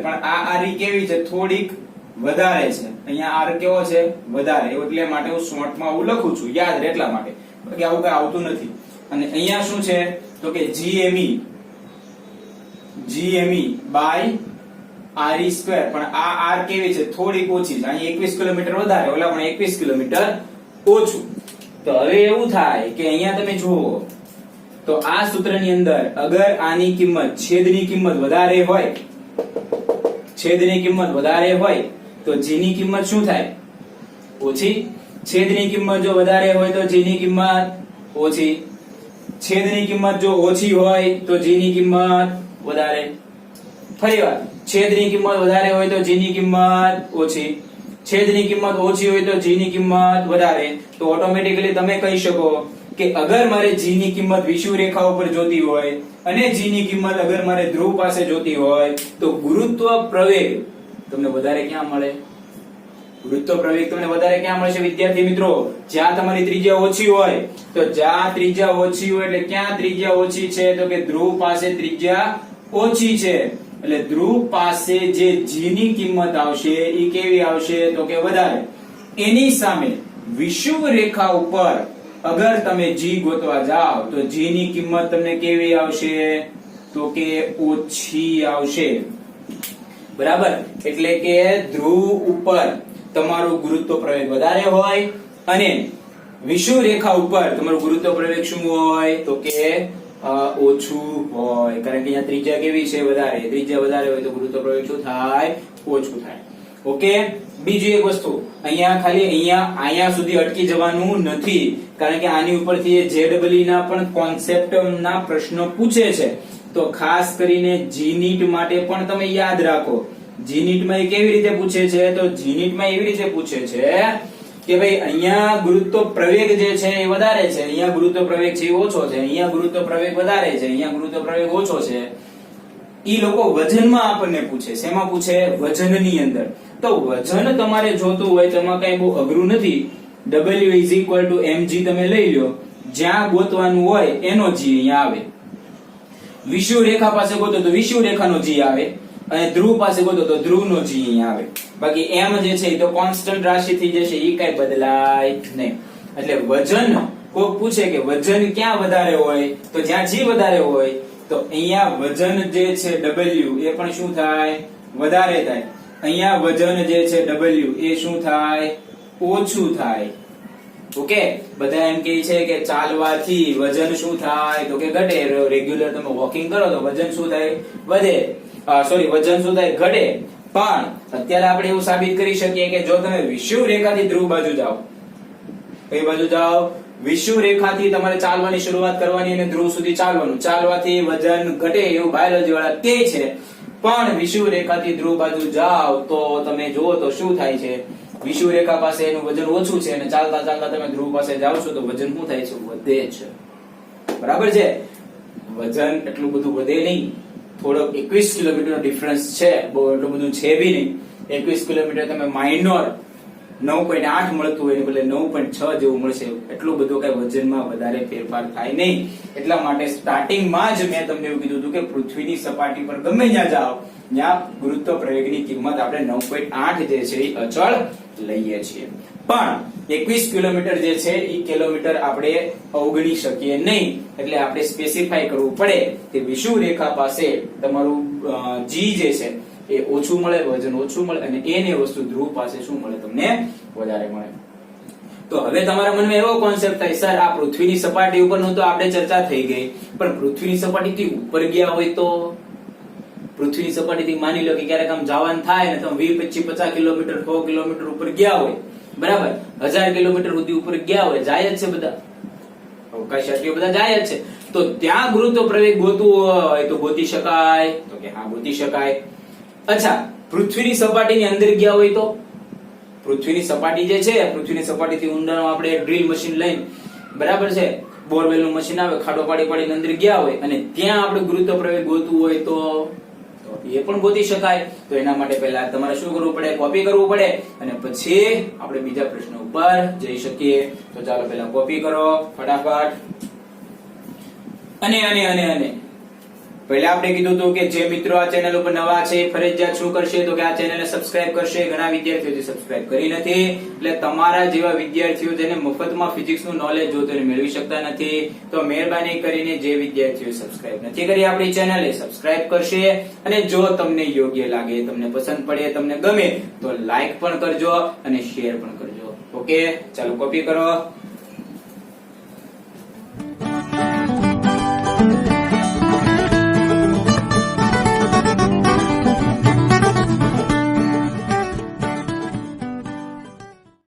પણ આ RE કેવી છે? થોડીક વધારે છે. અહીંયા R કેવો છે? વધારે. એટલે માટે હું શોર્ટમાં હું લખું છું, યાદ રહે એટલા માટે, બાકી આવું કઈ આવતું નથી. અને અહીંયા શું છે તો કે GME/RE², પણ આ R કેવી છે? થોડીક ઓછી છે. અહીં 21 કિલોમીટર વધારે, ઓલા પણ 21 કિલોમીટર ઓછું. તો હવે એવું થાય કે અહીંયા તમે જુઓ તો આ સૂત્રની અંદર અગર આની કિંમત, છેદની કિંમત વધારે હોય, છેદની કિંમત વધારે હોય તો g ની કિંમત શું થાય? ઓછી. છેદની કિંમત જો વધારે હોય તો g ની કિંમત ઓછી. છેદની કિંમત જો ઓછી હોય તો g ની કિંમત વધારે. ફરીવાર, છેદની કિંમત વધારે હોય તો g ની કિંમત ઓછી. છેદની કિંમત ઓછી હોય તો g ની કિંમત વધારે. તો ઓટોમેટિકલી તમે કહી શકો કે અગર મારે g ની કિંમત વિષુવ રેખા ઉપર જોતી હોય અને g ની કિંમત અગર મારે ધ્રુવ પાસે જોતી હોય તો ગુરુત્વ પ્રવેગ તમને વધારે ક્યાં મળે? ગુરુત્વ પ્રવેગ તમને વધારે ક્યાં મળશે વિદ્યાર્થી મિત્રો? જ્યાં તમારી ત્રિજ્યા ઓછી હોય. તો જ્યાં ત્રિજ્યા ઓછી હોય એટલે ક્યાં ત્રિજ્યા ઓછી છે તો કે ધ્રુવ પાસે ત્રિજ્યા ઓછી છે, એટલે ધ્રુવ પાસે જે g ની કિંમત આવશે એ કેવી આવશે તો કે વધારે. એની સામે વિષુવ રેખા ઉપર અગર તમે g ગોતવા જાઓ તો g ની કિંમત તમને કેવી આવશે તો કે ઓછી આવશે. બરાબર, એટલે કે ધ્રુવ ઉપર તમારું ગુરુત્વ પ્રવેગ વધારે હોય અને વિષુવ રેખા ઉપર તમારું ગુરુત્વ પ્રવેગ શું હોય તો કે ઓછું હોય, કારણ કે અહીંયા ત્રિજ્યા કેવી છે વધારે, ત્રિજ્યા વધારે હોય તો ગુરુત્વ પ્રવેગ શું થાય ઓછું થાય. ઓકે, બીજી એક વસ્તુ અહીંયા ખાલી અહીંયા સુધી અટકી જવાનું નથી, કારણ કે આની ઉપરથી જેડબલી ના પણ કોન્સેપ્ટ ના પ્રશ્નો પૂછે છે, તો ખાસ કરીને જીનીટ માટે પણ તમે યાદ રાખો. જીનીટ માં કેવી રીતે પૂછે છે, તો જીનીટ માં એવી રીતે પૂછે છે કે ભાઈ અહીંયા ગુરુત્વ પ્રવેગ જે છે એ વધારે છે, અહીંયા ગુરુત્વ પ્રવેગ છે એ ઓછો છે, અહીંયા ગુરુત્વ પ્રવેગ વધારે છે, અહીંયા ગુરુત્વ પ્રવેગ ઓછો છે. ઈ લોકો વજનમાં આપણને પૂછે, શેમાં પૂછે, વજનની અંદર. તો વજન તમારે જોતું હોય તેમાં કઈ બહુ અઘરું નથી, W = mg તમે લઈ લો, જ્યાં ગોતવાનું હોય એનો g અહીંયા આવે. વિષુવ રેખા પાસે ગોતો તો વિષુવ રેખાનો g આવે, અને ધ્રુવ પાસે ગોતો તો ધ્રુવનો g અહીંયા આવે. બાકી m જે છે એ તો કોન્સ્ટન્ટ રાશિ થઈ જશે, એ કઈ બદલાય નહીં. એટલે વજન કોઈ પૂછે કે વજન ક્યાં વધારે હોય, તો જ્યાં g વધારે હોય, તો અહીંયા વજન જે છે W એ પણ શું થાય વધારે થાય, અહીંયા વજન જે છે W એ શું થાય ઓછું થાય. ઓકે, બધા એમ કહે છે કે ચાલવાથી વજન શું થાય તો કે ઘટે, રેગ્યુલર તમે વોકિંગ કરો તો વજન શું થાય વધે, વજન શું થાય ઘટે. પણ અત્યારે આપણે એવું સાબિત કરી શકીએ કે જો તમે વિષુવ રેખાથી ધ્રુવ બાજુ જાઓ, કઈ બાજુ જાઓ, વિષુવ રેખાથી તમારે ચાલવાની શરૂઆત કરવાની અને ધ્રુવ સુધી ચાલવાનું, ચાલવાથી વજન ઘટે એવું બાયોલોજી વાળા કહે છે. પણ વિષુવ રેખાથી ધ્રુવ બાજુ જાઓ તો તમે જુઓ તો શું થાય છે, વિષુવ રેખા પાસે એનું વજન ઓછું છે અને ચાલતા ચાલતા તમે ધ્રુવ પાસે જાઓ છો તો વજન શું થાય છે વધે છે. બરાબર છે, વજન એટલું બધું વધે નહીં, થોડો 21 કિલોમીટર નો ડિફરન્સ છે, બહુ એટલું બધું છે બી નહીં. 21 કિલોમીટર તમે માઇનોર 9.8 મળતું હોય બદલે 9.6 જેવું મળશે, એટલું બધું કઈ વજનમાં વધારે ફેરફાર થાય નહીં. એટલા માટે સ્ટાર્ટિંગમાં જ મેં તમને એવું કીધું હતું કે પૃથ્વીની સપાટી પર ગમે ત્યાં જાઓ ત્યાં ગુરુત્વ પ્રવેગની કિંમત આપણે 9.8 જે છે એ અચળ લઈએ છીએ. પણ 21 કિલોમીટર જે છે એ કિલોમીટર આપણે અવગણી શકીએ નહીં, એટલે આપણે સ્પેસિફાઈ કરવું પડે કે વિષુવ રેખા પાસે તમારું g જે છે એ ઓછું મળે, વજન ઓછું મળે, અને એને વસ્તુ ધ્રુવ પાસે શું મળે તમને વધારે મળે. તો હવે તમારા મનમાં એવો કોન્સેપ્ટ થાય, સર આ પૃથ્વીની સપાટી ઉપરનું તો આપણે ચર્ચા થઈ ગઈ, પણ પૃથ્વીની સપાટીથી ઉપર ગયા હોય તો, પૃથ્વીની સપાટીથી માની લો કે ક્યારેક આમ જવાનું થાય ને તમે 20, 25, 50 કિલોમીટર 100 કિલોમીટર ઉપર ગયા હોય, બરાબર, 1000 કિલોમીટર સુધી ઉપર ગયા હોય, જાય જ છે બધા અવકાશયાત્રીઓ બધા જાય જ છે, તો ત્યાં ગુરુત્વ પ્રવેગ ગોતવું હોય તો ગોતી શકાય, તો કે હા ગોતી શકાય. અચ્છા, પૃથ્વીની સપાટીની અંદર ગયા હોય તો, પૃથ્વીની સપાટી જે છે, પૃથ્વીની સપાટીથી ઊંડાણમાં આપણે ડ્રીલ મશીન લઈને, બરાબર છે, બોરવેલ નું મશીન આવે, ખાડો પાડી પાડીને અંદર ગયા હોય અને ત્યાં આપણે ગુરુત્વ પ્રવેગ ગોતવું હોય તો એ પણ ગોતી શકાય. તો એના માટે પહેલા તમારે શું કરવું પડે, કોપી કરવું પડે, અને પછી આપણે બીજા પ્રશ્ન ઉપર જઈ શકીએ. તો ચાલો પહેલા કોપી કરો ફટાફટ. અને પહેલા આપણે કીધું હતું કે જે મિત્રો આ ચેનલ ઉપર નવા છે ફરજિયાત શું કરશે તો કે આ ચેનલને સબસ્ક્રાઇબ કરશે. ઘણા વિદ્યાર્થીઓ જે સબસ્ક્રાઇબ કરી નથી, એટલે તમારા જેવા વિદ્યાર્થીઓ જેને મફતમાં ફિઝિક્સનું નોલેજ જોતું હોય મેળવી શકતા નથી, તો મહેરબાની કરીને જે વિદ્યાર્થીઓ સબસ્ક્રાઇબ નથી કરી આપણી ચેનલને સબસ્ક્રાઇબ કરશે. અને જો તમને યોગ્ય લાગે, તમને પસંદ પડે, તમને ગમે તો લાઈક પણ કરજો અને શેર પણ કરજો. ઓકે, ચાલો કોપી કરો.